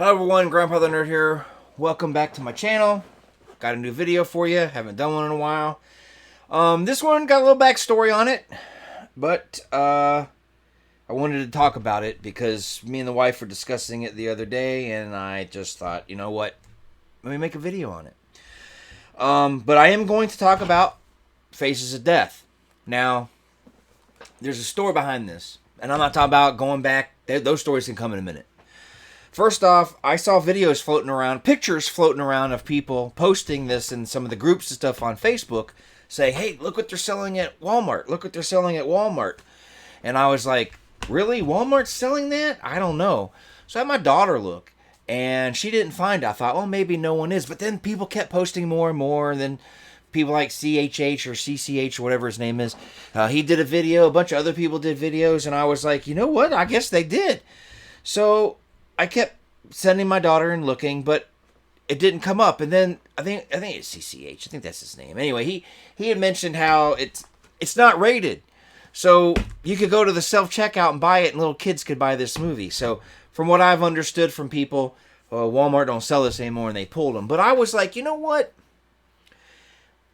Hello everyone, Grandfather Nerd here. Welcome back to my channel. Got a new video for you. Haven't done one in a while. This one got a little backstory on it, but I wanted to talk about it because me and the wife were discussing it the other day, and I just thought, you know what? Let me make a video on it. But I am going to talk about Faces of Death. Now, there's a story behind this, and I'm not talking about going back. Those stories can come in a minute. First off, I saw videos floating around, pictures floating around of people posting this in some of the groups and stuff on Facebook, say, hey, look what they're selling at Walmart. Look what they're selling at Walmart. And I was like, really? Walmart's selling that? I don't know. So I had my daughter look, and she didn't find it. I thought, well, maybe no one is. But then people kept posting more and more, and then people like CHH or CCH or whatever his name is, he did a video. A bunch of other people did videos, and I was like, you know what? I guess they did. So I kept sending my daughter and looking, but it didn't come up. And then I think it's CCH. I think that's his name. Anyway, he had mentioned how it's not rated, so you could go to the self-checkout and buy it, and little kids could buy this movie. So from what I've understood from people, Walmart don't sell this anymore, and they pulled them. But I was like, you know what?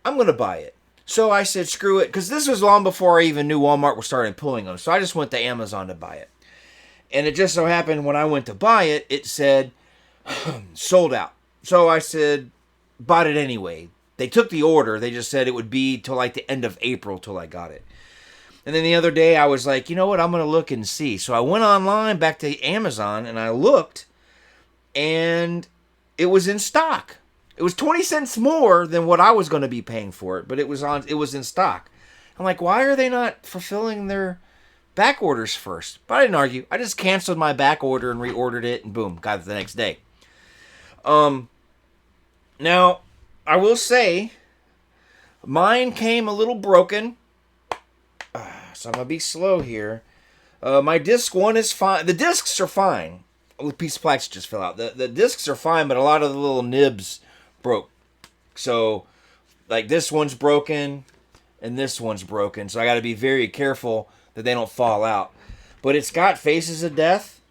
I'm gonna buy it. So I said, screw it, because this was long before I even knew Walmart was starting pulling them. So I just went to Amazon to buy it. And it just so happened when I went to buy it, it said, sold out. So I said, bought it anyway. They took the order. They just said it would be till like the end of April till I got it. And then the other day I was like, you know what? I'm going to look and see. So I went online back to Amazon and I looked, and it was in stock. It was 20 cents more than what I was going to be paying for it, but it was in stock. I'm like, why are they not fulfilling their back orders first? But I didn't argue. I just canceled my back order and reordered it, and boom, got it the next day. Now, I will say, mine came a little broken, so I'm going to be slow here. My disc one is fine. The discs are fine. A piece of plastic just fell out. The discs are fine, but a lot of the little nibs broke. So, like, this one's broken, and this one's broken, so I got to be very careful that they don't fall out. But it's got Faces of Death,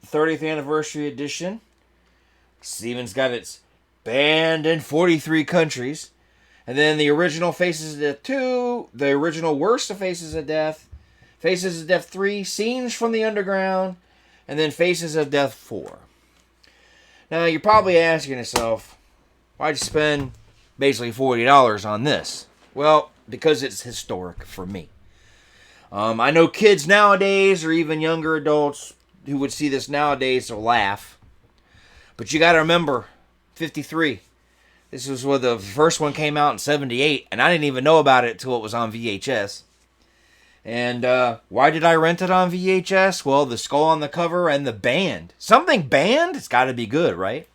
30th Anniversary Edition. It's even got its banned in 43 countries. And then the original Faces of Death 2, the original Worst of Faces of Death, Faces of Death 3, Scenes from the Underground, and then Faces of Death 4. Now, you're probably asking yourself, why'd you spend basically $40 on this? Well, because it's historic for me. I know kids nowadays, or even younger adults who would see this nowadays, will laugh. But you got to remember, 53. This was when the first one came out in 78, and I didn't even know about it until it was on VHS. And why did I rent it on VHS? Well, the skull on the cover and the band. Something banned? It's got to be good, right?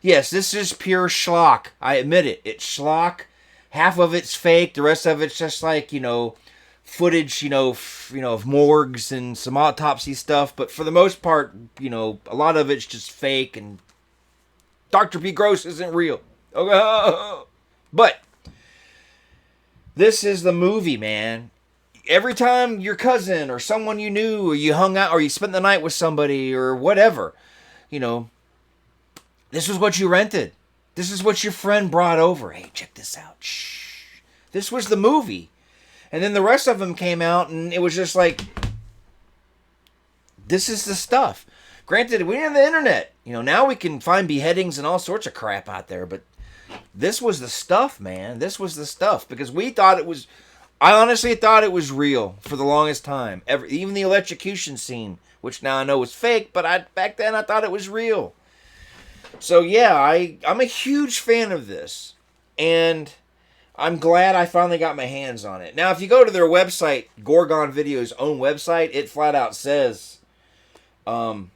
Yes, this is pure schlock. I admit it. It's schlock. Half of it's fake. The rest of it's just like, footage, of morgues and some autopsy stuff. But for the most part, a lot of it's just fake, and Dr. P. Gross isn't real. But this is the movie, man. Every time your cousin or someone you knew, or you hung out, or you spent the night with somebody, or whatever, this was what you rented. This is what your friend brought over. Hey, check this out. Shh. This was the movie. And then the rest of them came out, and it was just like, this is the stuff. Granted, we have the internet. Now we can find beheadings and all sorts of crap out there, but this was the stuff, man. This was the stuff. Because I honestly thought it was real for the longest time. Even the electrocution scene, which now I know was fake, but back then I thought it was real. So yeah, I'm a huge fan of this. And I'm glad I finally got my hands on it. Now, if you go to their website, Gorgon Video's own website, it flat out says they're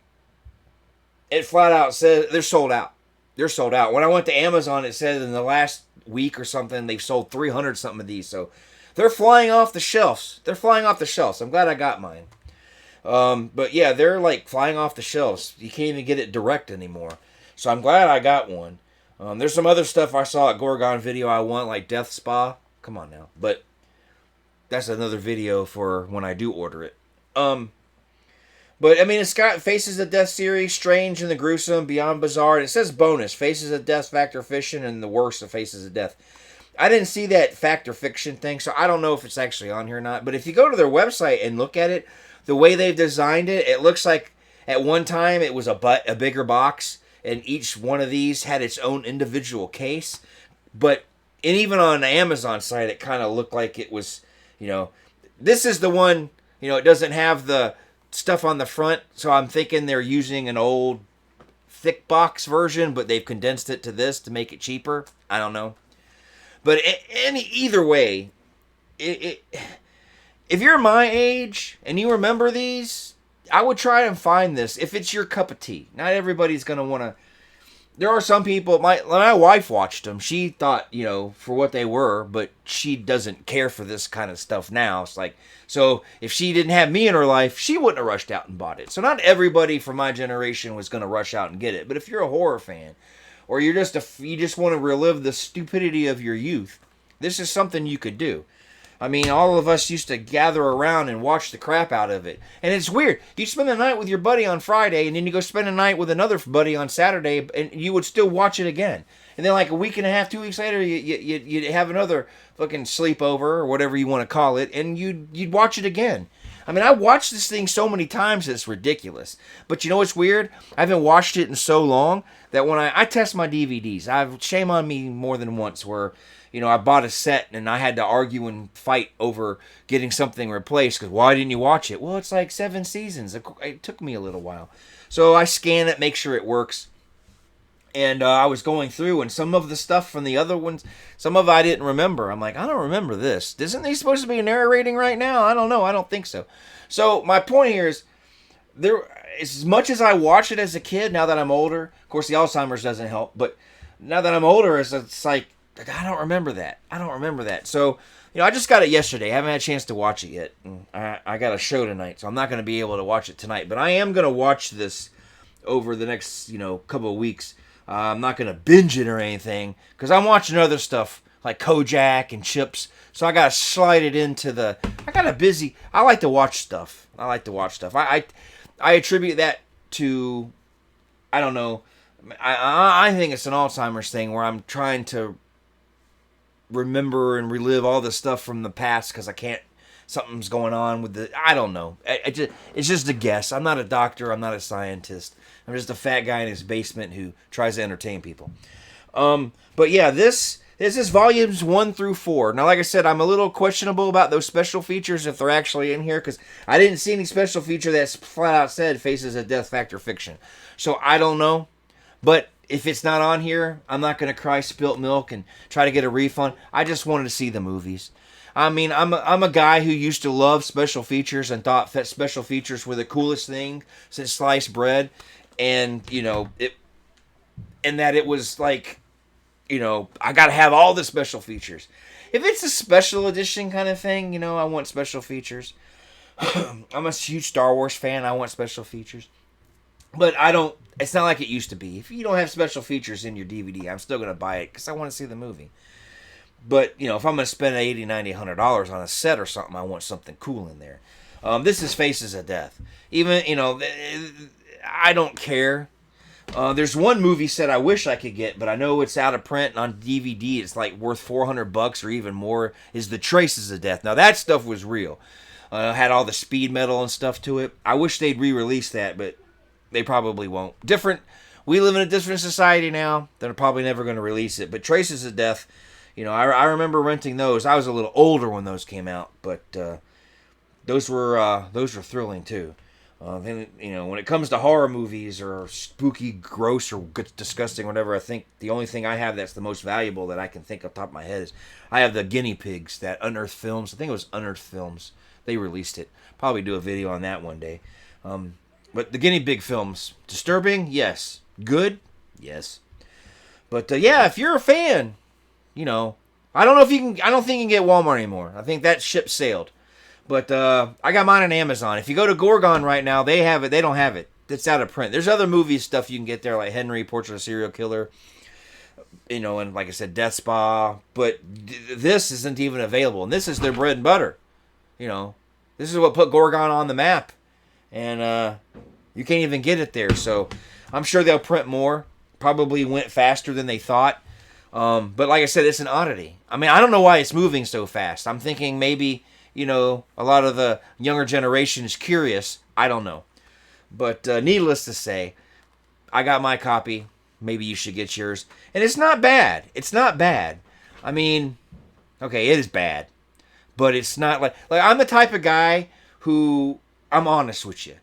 sold out. They're sold out. When I went to Amazon, it said in the last week or something, they've sold 300 something of these. So they're flying off the shelves. I'm glad I got mine. But yeah, they're like flying off the shelves. You can't even get it direct anymore. So I'm glad I got one. There's some other stuff I saw at Gorgon Video I want, like Death Spa. Come on now. But that's another video for when I do order it. But, I mean, it's got Faces of Death series, Strange and the Gruesome, Beyond Bizarre, and it says bonus, Faces of Death, Fact or Fiction, and the worst of Faces of Death. I didn't see that Fact or Fiction thing, so I don't know if it's actually on here or not. But if you go to their website and look at it, the way they've designed it, it looks like at one time it was a bigger box, and each one of these had its own individual case. But, and even on the Amazon site, it kind of looked like it was, this is the one, it doesn't have the stuff on the front, so I'm thinking they're using an old thick box version, but they've condensed it to this to make it cheaper. I don't know. But either way, if you're my age and you remember these, I would try and find this if it's your cup of tea. Not everybody's going to want to. There are some people, my wife watched them. She thought, for what they were, but she doesn't care for this kind of stuff now. It's like, so if she didn't have me in her life, she wouldn't have rushed out and bought it. So not everybody from my generation was going to rush out and get it. But if you're a horror fan, or you just want to relive the stupidity of your youth, this is something you could do. I mean, all of us used to gather around and watch the crap out of it. And it's weird. You spend the night with your buddy on Friday, and then you go spend the night with another buddy on Saturday, and you would still watch it again. And then like a week and a half, 2 weeks later, you'd have another fucking sleepover, or whatever you want to call it, and you'd watch it again. I mean, I watched this thing so many times, it's ridiculous. But you know what's weird? I haven't watched it in so long that when I test my DVDs, shame on me more than once where, I bought a set and I had to argue and fight over getting something replaced because why didn't you watch it? Well, it's like 7 seasons. It took me a little while. So I scan it, make sure it works. And I was going through, and some of the stuff from the other ones, some of it I didn't remember. I'm like, I don't remember this. Isn't he supposed to be narrating right now? I don't know. I don't think so. So my point here is, as much as I watched it as a kid, now that I'm older, of course the Alzheimer's doesn't help, but now that I'm older, it's like, I don't remember that. So, I just got it yesterday. I haven't had a chance to watch it yet. I got a show tonight, so I'm not going to be able to watch it tonight. But I am going to watch this over the next, couple of weeks. I'm not going to binge it or anything, because I'm watching other stuff like Kojak and Chips. So I got to slide it into I like to watch stuff. I attribute that to, I don't know, I think it's an Alzheimer's thing where I'm trying to remember and relive all the stuff from the past because I can't, something's going on with I don't know. It's just a guess. I'm not a doctor. I'm not a scientist. I'm just a fat guy in his basement who tries to entertain people. But yeah, this is volumes 1 through 4. Now, like I said, I'm a little questionable about those special features if they're actually in here because I didn't see any special feature that's flat out said Faces of Death, Fact or Fiction. So I don't know. But if it's not on here, I'm not going to cry spilt milk and try to get a refund. I just wanted to see the movies. I mean, I'm a guy who used to love special features and thought that special features were the coolest thing since sliced bread. And, and that it was like, I got to have all the special features. If it's a special edition kind of thing, I want special features. I'm a huge Star Wars fan. I want special features. But it's not like it used to be. If you don't have special features in your DVD, I'm still going to buy it because I want to see the movie. But, if I'm going to spend $80, $90, $100 on a set or something, I want something cool in there. This is Faces of Death. Even, I don't care. There's one movie set I wish I could get, but I know it's out of print and on DVD. It's like worth $400 or even more. Is The Traces of Death. Now that stuff was real. Had all the speed metal and stuff to it. I wish they'd re-release that, but they probably won't. We live in a different society now. They're probably never going to release it. But Traces of Death, I remember renting those. I was a little older when those came out, but those were thrilling too. Then when it comes to horror movies or spooky, gross, or disgusting, whatever, I think the only thing I have that's the most valuable that I can think off the top of my head is I have the Guinea Pigs, that Unearthed Films. I think it was Unearthed Films. They released it. Probably do a video on that one day. But the Guinea Pig films, disturbing, yes. Good, yes. But yeah, if you're a fan, I don't know if you can. I don't think you can get Walmart anymore. I think that ship sailed. But I got mine on Amazon. If you go to Gorgon right now, they have it. They don't have it. It's out of print. There's other movie stuff you can get there, like Henry, Portrait of a Serial Killer, and like I said, Death Spa. But this isn't even available. And this is their bread and butter. This is what put Gorgon on the map. and you can't even get it there. So I'm sure they'll print more. Probably went faster than they thought. But like I said, it's an oddity. I mean, I don't know why it's moving so fast. I'm thinking maybe, a lot of the younger generation is curious. I don't know. But needless to say, I got my copy. Maybe you should get yours. And it's not bad. It's not bad. I mean, okay, it is bad. But it's not like I'm the type of guy who, I'm honest with you.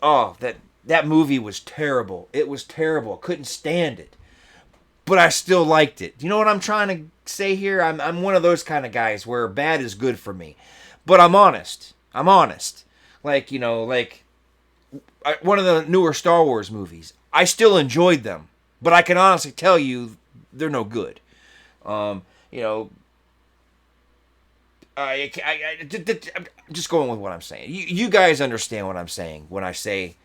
Oh, that movie was terrible. It was terrible. Couldn't stand it. But I still liked it. You know what I'm trying to say here? I'm one of those kind of guys where bad is good for me. But I'm honest. I'm honest. Like one of the newer Star Wars movies. I still enjoyed them. But I can honestly tell you they're no good. I'm just going with what I'm saying. You guys understand what I'm saying when I say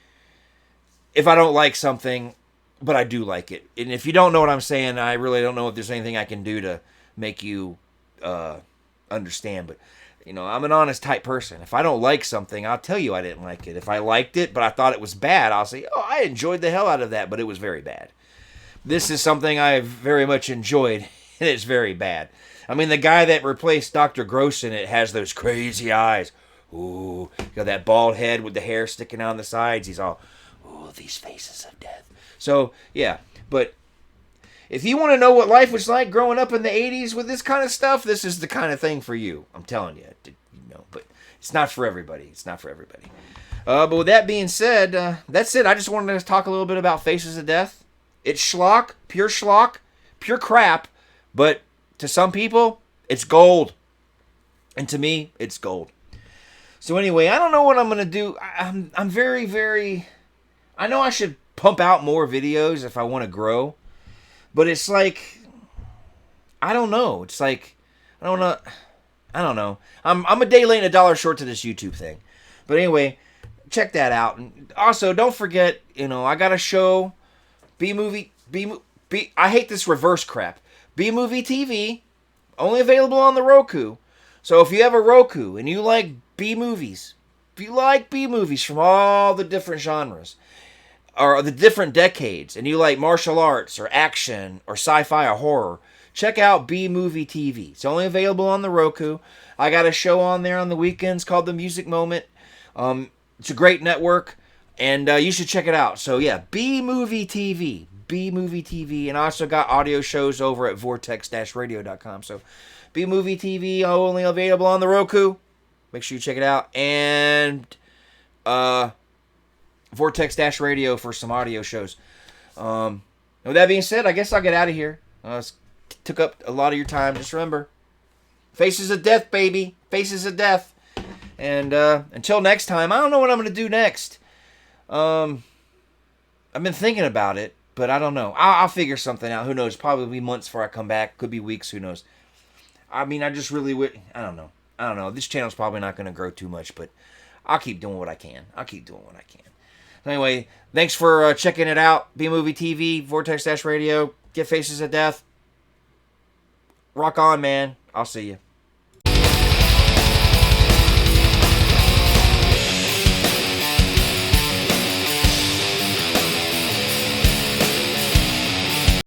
if I don't like something, but I do like it. And if you don't know what I'm saying, I really don't know if there's anything I can do to make you understand. But, I'm an honest type person. If I don't like something, I'll tell you I didn't like it. If I liked it, but I thought it was bad, I'll say, oh, I enjoyed the hell out of that, but it was very bad. This is something I very much enjoyed, and it's very bad. I mean, the guy that replaced Dr. Gross in it has those crazy eyes. Ooh, that bald head with the hair sticking out on the sides. He's all, ooh, these faces of death. So, yeah, but if you want to know what life was like growing up in the 80s with this kind of stuff, this is the kind of thing for you. I'm telling you. But it's not for everybody. It's not for everybody. But with that being said, that's it. I just wanted to talk a little bit about Faces of Death. It's schlock, pure crap, but to some people, it's gold. And to me, it's gold. So anyway, I don't know what I'm going to do. I'm very, very... I know I should pump out more videos if I want to grow. But it's like... I don't know. It's like... I don't know. I'm a day late and a dollar short to this YouTube thing. But anyway, check that out. And also, don't forget, I got a show... I hate this reverse crap. MovieTV, only available on the Roku. So if you have a Roku and you like B-movies, if you like B-movies from all the different genres, or the different decades, and you like martial arts, or action, or sci-fi, or horror, check out MovieTV. It's only available on the Roku. I got a show on there on the weekends called The Music Moment. It's a great network. And you should check it out. So, yeah, MovieTV. And I also got audio shows over at vortex-radio.com. So, MovieTV, only available on the Roku. Make sure you check it out. And Vortex-Radio for some audio shows. With that being said, I guess I'll get out of here. Took up a lot of your time. Just remember, Faces of Death, baby. Faces of Death. And until next time, I don't know what I'm going to do next. I've been thinking about it, but I don't know. I'll figure something out. Who knows? Probably be months before I come back. Could be weeks. Who knows? I mean, I just really would. I don't know. This channel's probably not going to grow too much, but I'll keep doing what I can. Anyway, thanks for checking it out. MovieTV, Vortex-Radio. Get Faces of Death. Rock on, man. I'll see you.